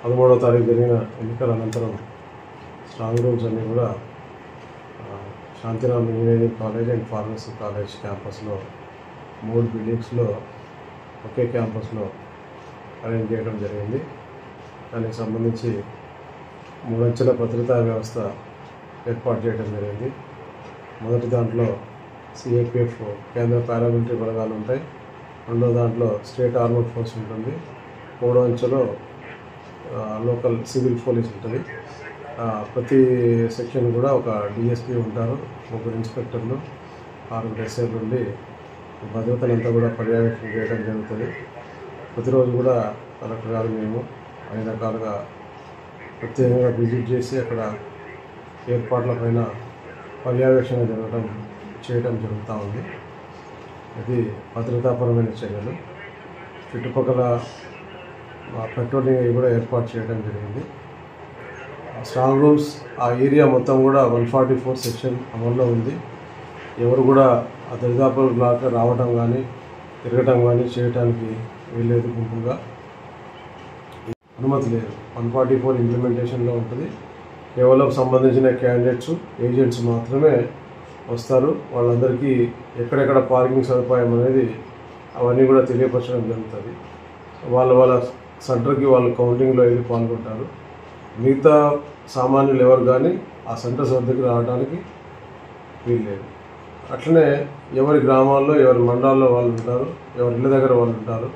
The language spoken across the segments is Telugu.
13వ తారీఖు జరిగిన ఎన్నికల అనంతరం స్ట్రాంగ్ రూమ్స్ అన్నీ కూడా Shantiram engineering college and pharmacy college క్యాంపస్లో 3 బిల్డింగ్స్లో ఒకే క్యాంపస్లో అరేంజ్ చేయడం జరిగింది. దానికి సంబంధించి 3 అంచెల భద్రతా వ్యవస్థ ఏర్పాటు చేయడం జరిగింది. మొదటి దాంట్లో సిఏపిఎఫ్ కేంద్ర పారామిలిటరీ బలగాలు ఉంటాయి. రెండో దాంట్లో స్టేట్ ఆర్మర్డ్ ఫోర్స్ ఉంటుంది. 3వ అంచెలో లోకల్ సివిల్ పోలీస్ ఉంటుంది. ప్రతి సెక్షన్ కూడా ఒక డిఎస్పీ ఉంటారు, 3 ఇన్స్పెక్టర్లు, 6 ఎస్ఐలు ఉండి భద్రతనంతా కూడా పర్యవేక్షణ చేయడం జరుగుతుంది. ప్రతిరోజు కూడా కలెక్టర్ గారు మేము అన్ని రకాలుగా ప్రత్యేకంగా విజిట్ చేసి అక్కడ ఏర్పాట్లపైన పర్యవేక్షణ చేయడం జరుగుతూ ఉంది. ఇది భద్రతాపరమైన చర్యలు. చుట్టుపక్కల పెట్రోలింగ్ కూడా ఏర్పాటు చేయడం జరిగింది. స్ట్రాంగ్ రూమ్స్ ఆ ఏరియా మొత్తం కూడా 144 సెక్షన్ అమల్లో ఉంది. ఎవరు కూడా ఆ దరిదాపుల బ్లాక్ రావడం కానీ తిరగటం కానీ చేయడానికి వీల్లేదు. గుంపుగా అనుమతి లేదు. 144 ఇంప్లిమెంటేషన్లో ఉంటుంది. కేవలం సంబంధించిన క్యాండిడేట్స్, ఏజెంట్స్ మాత్రమే వస్తారు. వాళ్ళందరికీ ఎక్కడెక్కడ పార్కింగ్ సదుపాయం అనేది అవన్నీ కూడా తెలియపరచడం జరుగుతుంది. వాళ్ళ సెంటర్కి వాళ్ళు కౌంటింగ్లో వెళ్ళి పాల్గొంటారు. మిగతా సామాన్యులు ఎవరు కానీ ఆ సెంటర్స్ వద్దకు రావడానికి వీల్లేదు. అట్లనే ఎవరి గ్రామాల్లో ఎవరి మండలాల్లో వాళ్ళు ఉంటారు, ఎవరి ఇళ్ళ దగ్గర వాళ్ళు ఉంటారు.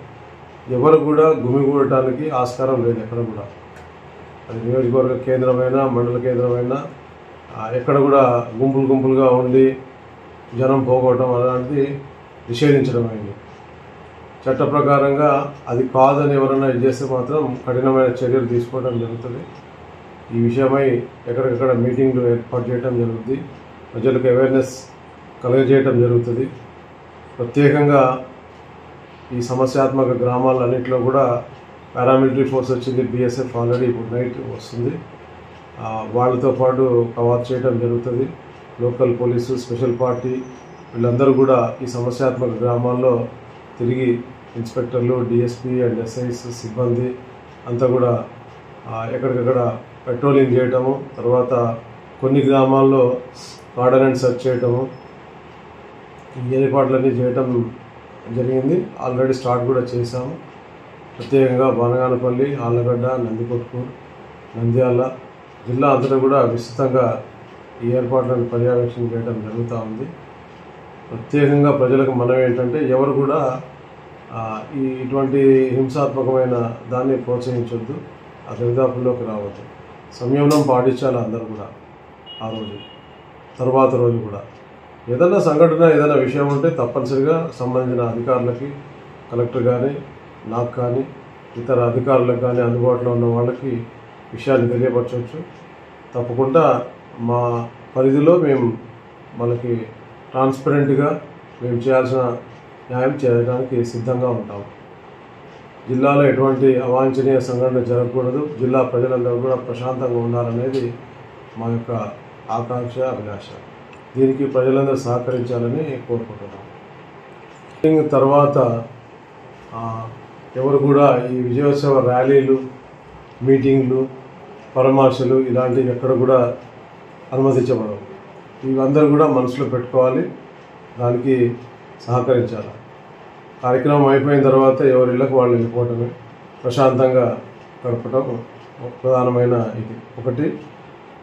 ఎవరు కూడా గుమిగూడటానికి ఆస్కారం లేదు ఎక్కడ కూడా. అది నియోజకవర్గ కేంద్రమైనా మండల కేంద్రమైనా ఎక్కడ కూడా గుంపులుగా ఉండి జనం పోగొట్టడం అలాంటిది నిషేధించడం అయింది. చట్ట ప్రకారంగా అది కాదని ఎవరైనా ఇది చేస్తే మాత్రం కఠినమైన చర్యలు తీసుకోవడం జరుగుతుంది. ఈ విషయమై ఎక్కడికక్కడ మీటింగ్లు ఏర్పాటు చేయడం జరుగుతుంది. ప్రజలకు అవేర్నెస్ కలుగజేయడం జరుగుతుంది. ప్రత్యేకంగా ఈ సమస్యాత్మక గ్రామాలన్నింటిలో కూడా పారామిలిటరీ ఫోర్స్ వచ్చింది. బిఎస్ఎఫ్ ఆల్రెడీ ఇప్పుడు నైట్ వస్తుంది. వాళ్ళతో పాటు కవర్ చేయడం జరుగుతుంది. లోకల్ పోలీసు, స్పెషల్ పార్టీ వీళ్ళందరూ కూడా ఈ సమస్యాత్మక గ్రామాల్లో తిరిగి ఇన్స్పెక్టర్లు, డిఎస్పీ అండ్ ఎస్ఐస్ సిబ్బంది అంతా కూడా ఎక్కడికక్కడ పెట్రోలింగ్ చేయటము, తర్వాత కొన్ని గ్రామాల్లో ఆర్డనెన్స్ సెర్చ్ చేయటము, ఈ ఏర్పాట్లన్నీ చేయటం జరిగింది. ఆల్రెడీ స్టార్ట్ కూడా చేశాము. ప్రత్యేకంగా బనగానపల్లి, ఆళ్లగడ్డ, నందికొట్కూరు, నంద్యాల జిల్లా అంతటా కూడా విస్తృతంగా ఈ ఏర్పాట్లను పర్యవేక్షణ చేయడం జరుగుతూ ఉంది. ప్రత్యేకంగా ప్రజలకు మనం ఏంటంటే ఎవరు కూడా ఇటువంటి హింసాత్మకమైన దాన్ని ప్రోత్సహించొద్దు, ఆ దరిదాపుల్లోకి రావద్దు. సంయమనం పాటించాలి అందరూ కూడా. ఆ రోజు తర్వాత రోజు కూడా ఏదైనా సంఘటన, ఏదైనా విషయం ఉంటే తప్పనిసరిగా సంబంధించిన అధికారులకి, కలెక్టర్ కానీ, నాకు కానీ, ఇతర అధికారులకు కానీ అందుబాటులో ఉన్న వాళ్ళకి విషయాన్ని తెలియపరచవచ్చు. తప్పకుండా మా పరిధిలో మేము మనకి ట్రాన్స్పరెంట్గా మేము చేయాల్సిన న్యాయం చేయడానికి సిద్ధంగా ఉంటాం. జిల్లాలో ఎటువంటి అవాంఛనీయ సంఘటన జరగకూడదు. జిల్లా ప్రజలందరూ కూడా ప్రశాంతంగా ఉండాలనేది మా యొక్క ఆకాంక్ష, అభిలాష. దీనికి ప్రజలందరూ సహకరించాలని కోరుకుంటున్నాం. తర్వాత ఎవరు కూడా ఈ విజయోత్సవ ర్యాలీలు, మీటింగ్లు, పరామర్శలు ఇలాంటివి ఎక్కడ కూడా అనుమతించబడవు. ఇవందరూ కూడా మనసులో పెట్టుకోవాలి, దానికి సహకరించాలి. కార్యక్రమం అయిపోయిన తర్వాత ఎవరి ఇళ్ళకు వాళ్ళు వెళ్ళిపోవటమే, ప్రశాంతంగా గడపటం ప్రధానమైన ఇది ఒకటి.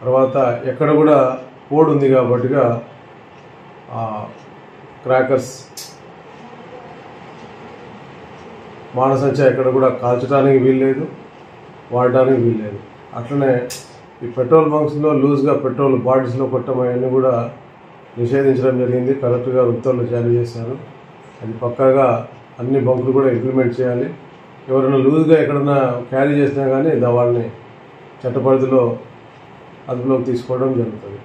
తర్వాత ఎక్కడ కూడా కోడ్ ఉంది కాబట్టిగా క్రాకర్స్, బాణసంచా ఎక్కడ కూడా కాల్చడానికి వీల్లేదు, వాడడానికి వీల్లేదు. అట్లనే ఈ పెట్రోల్ బంక్స్లో లూజ్గా పెట్రోల్ బాటిల్స్లో కొట్టడం అవన్నీ కూడా నిషేధించడం జరిగింది. కలెక్టర్ గారు ఉత్తర్వులు జారీ చేశారు. అది పక్కాగా అన్ని బంకులు కూడా ఇంప్లిమెంట్ చేయాలి. ఎవరైనా లూజ్గా ఎక్కడైనా క్యారీ చేసినా కానీ వాళ్ళని చట్ట పరిధిలో అదుపులోకి తీసుకోవడం జరుగుతుంది.